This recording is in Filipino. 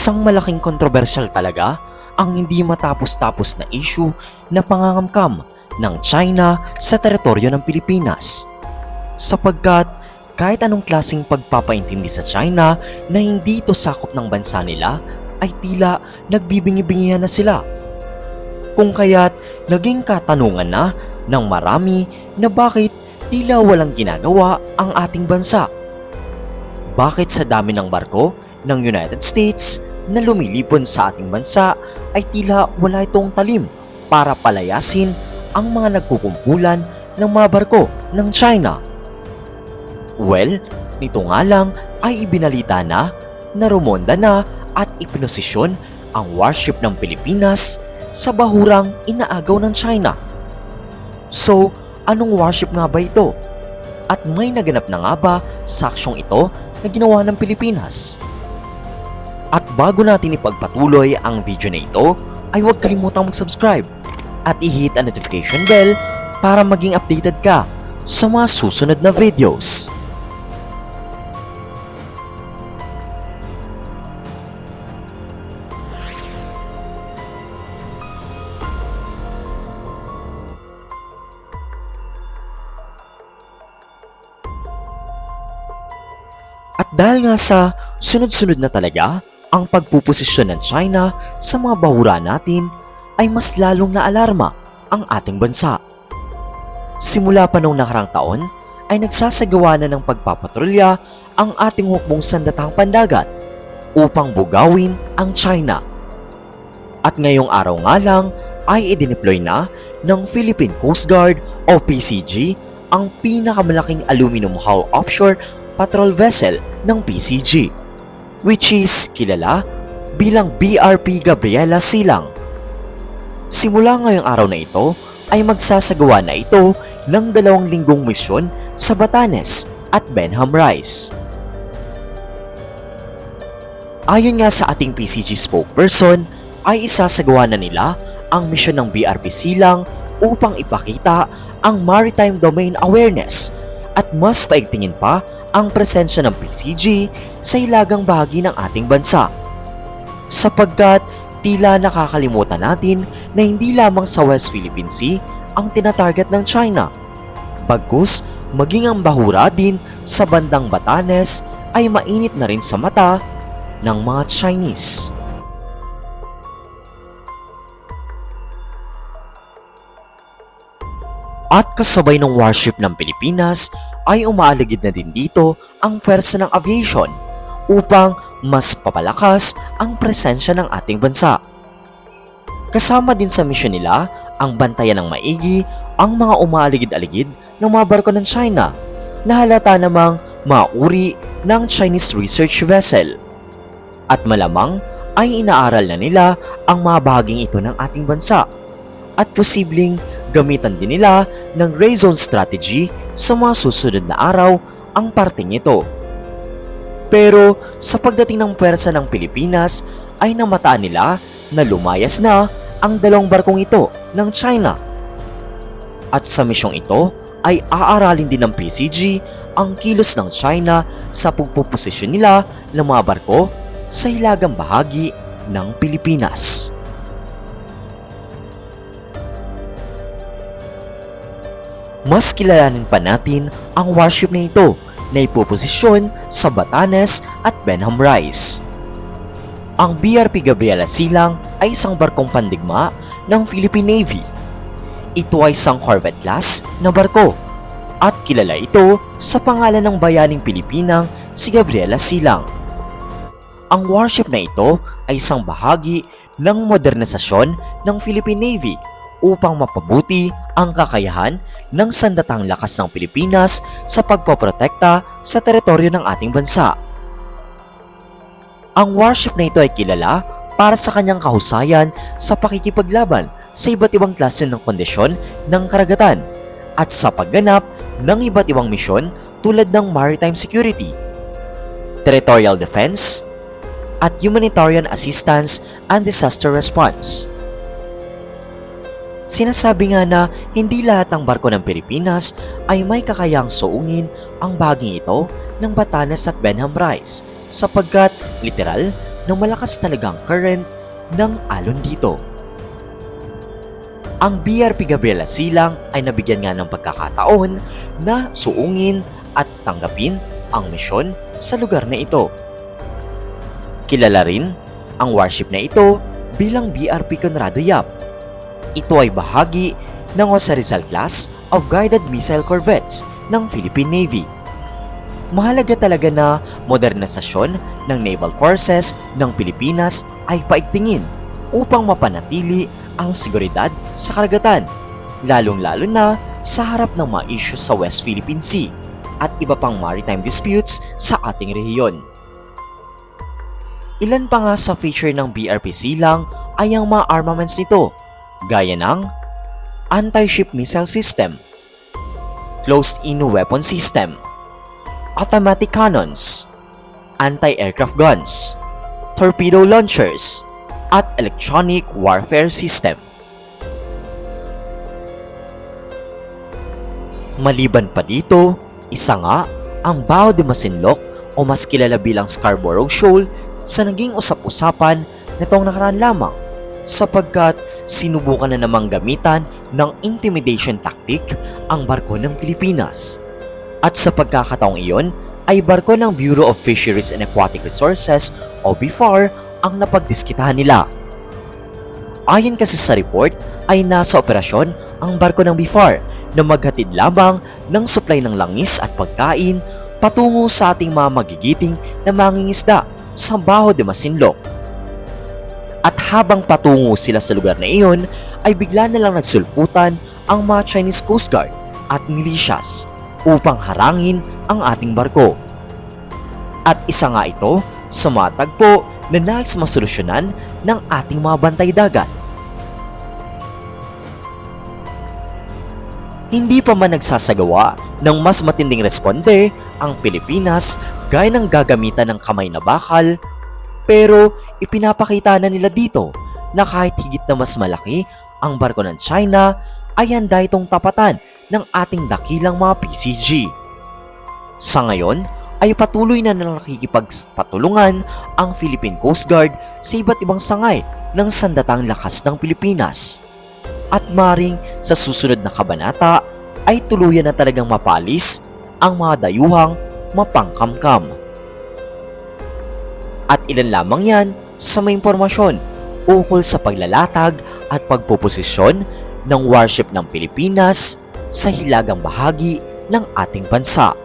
Isang malaking kontrobersyal talaga ang hindi matapos-tapos na issue na pangangamkam ng China sa teritoryo ng Pilipinas. Sapagkat kahit anong klaseng pagpapaintindi sa China na hindi ito sakop ng bansa nila ay tila nagbibingi-bingihan na sila. Kung kaya't naging katanungan na ng marami na bakit tila walang ginagawa ang ating bansa. Bakit sa dami ng barko ng United States na lumilipon sa ating bansa ay tila wala itong talim para palayasin ang mga nagkukumpulan ng mga barko ng China? Well, nito nga lang ay ibinalita na rumonda na at ipinosisyon ang warship ng Pilipinas sa bahurang inaagaw ng China. So, anong warship nga ba ito? At may naganap na nga ba sa aksyong ito na ginawa ng Pilipinas? At bago natin ipagpatuloy ang video na ito, ay huwag kalimutang mag-subscribe at i-hit ang notification bell para maging updated ka sa mga susunod na videos. At dahil nga sa sunod-sunod na talaga ang pagpuposisyon ng China sa mga bahura natin, ay mas lalong naalarma ang ating bansa. Simula pa noong nakarang taon ay nagsasagawa na ng pagpapatrolya ang ating hukbong sandatahang pandagat upang bugawin ang China. At ngayong araw nga lang ay idineploy na ng Philippine Coast Guard o PCG ang pinakamalaking aluminum hull offshore patrol vessel ng PCG, which is kilala bilang BRP Gabriela Silang. Simula ngayong araw na ito ay magsasagawa na ito ng 2 linggong misyon sa Batanes at Benham Rice. Ayon nga sa ating PCG spokesperson ay isasagawa na nila ang misyon ng BRP Silang upang ipakita ang maritime domain awareness at mas paigtingin pa ang presensya ng PCG sa hilagang bahagi ng ating bansa. Sapagkat tila nakakalimutan natin na hindi lamang sa West Philippine Sea ang tinatarget ng China. Bagkus, maging ang bahura din sa bandang Batanes ay mainit na rin sa mata ng mga Chinese. At kasabay ng warship ng Pilipinas ay umaaligid na din dito ang pwersa ng aviation upang mas papalakas ang presensya ng ating bansa. Kasama din sa misyon nila ang bantayan ng maigi ang mga umaaligid-aligid ng mga barko ng China na halata namang mauri ng Chinese research vessel. At malamang ay inaaral na nila ang mga bahaging ito ng ating bansa at posibleng gamitan din nila ng gray zone strategy sa mga susunod na araw ang parteng ito. Pero sa pagdating ng pwersa ng Pilipinas ay namataan nila na lumayas na ang 2 barkong ito ng China. At sa misyong ito ay aaralin din ng PCG ang kilos ng China sa pagpuposisyon nila ng mga barko sa hilagang bahagi ng Pilipinas. Mas kilalanin pa natin ang warship na ito na ipoposisyon sa Batanes at Benham Rice. Ang BRP Gabriela Silang ay isang barkong pandigma ng Philippine Navy. Ito ay isang corvette class na barko at kilala ito sa pangalan ng bayaning Pilipinang si Gabriela Silang. Ang warship na ito ay isang bahagi ng modernisasyon ng Philippine Navy upang mapabuti ang kakayahan ng sandatahang lakas ng Pilipinas sa pagpoprotekta sa teritoryo ng ating bansa. Ang warship na ito ay kilala para sa kanyang kahusayan sa pakikipaglaban sa iba't ibang klase ng kondisyon ng karagatan at sa pagganap ng iba't ibang misyon tulad ng maritime security, territorial defense, at humanitarian assistance and disaster response. Sinasabi nga na hindi lahat ng barko ng Pilipinas ay may kakayahang suungin ang bahaging ito ng Batanes at Benham Rice sapagkat literal ng malakas talagang current ng alon dito. Ang BRP Gabriela Silang ay nabigyan nga ng pagkakataon na suungin at tanggapin ang misyon sa lugar na ito. Kilala rin ang warship na ito bilang BRP Conrado Yap. Ito ay bahagi ng Jose Rizal class of guided missile corvettes ng Philippine Navy. Mahalaga talaga na modernisasyon ng naval forces ng Pilipinas ay paigtingin upang mapanatili ang seguridad sa karagatan, lalong-lalo na sa harap ng mga issues sa West Philippine Sea at iba pang maritime disputes sa ating rehiyon. Ilan pa nga sa feature ng BRP Silang ay ang mga armaments nito, gaya ng anti-ship missile system, closed-in weapon system, automatic cannons, anti-aircraft guns, torpedo launchers, at electronic warfare system. Maliban pa dito, isa nga ang Bao de Masinloc o mas kilala bilang Scarborough Shoal sa naging usap-usapan nitong nakaraan lamang sapagkat sinubukan na namang gamitan ng intimidation tactic ang barko ng Pilipinas. At sa pagkakataong iyon ay barko ng Bureau of Fisheries and Aquatic Resources o BFAR ang napagdiskitahan nila. Ayon kasi sa report ay nasa operasyon ang barko ng BFAR na maghatid lamang ng supply ng langis at pagkain patungo sa ating mga magigiting na mangingisda sa Bao de Masinloc. At habang patungo sila sa lugar na iyon ay bigla na lang nagsulputan ang mga Chinese Coast Guard at militias upang harangin ang ating barko. At isa nga ito sa mga tagpo na nais masolusyonan ng ating mga bantay dagat. Hindi pa man nagsasagawa ng mas matinding responde ang Pilipinas gaya ng gagamitan ng kamay na bakal, pero ipinapakita na nila dito na kahit higit na mas malaki ang barko ng China ay handa itong tapatan ng ating dakilang mga PCG. Sa ngayon ay patuloy na nakikipagpatulungan ang Philippine Coast Guard sa iba't ibang sangay ng sandatang lakas ng Pilipinas. At maring sa susunod na kabanata ay tuluyan na talagang mapalis ang mga dayuhang mapangkamkam. At ilan lamang yan sa may impormasyon ukol sa paglalatag at pagpoposisyon ng warship ng Pilipinas sa hilagang bahagi ng ating bansa.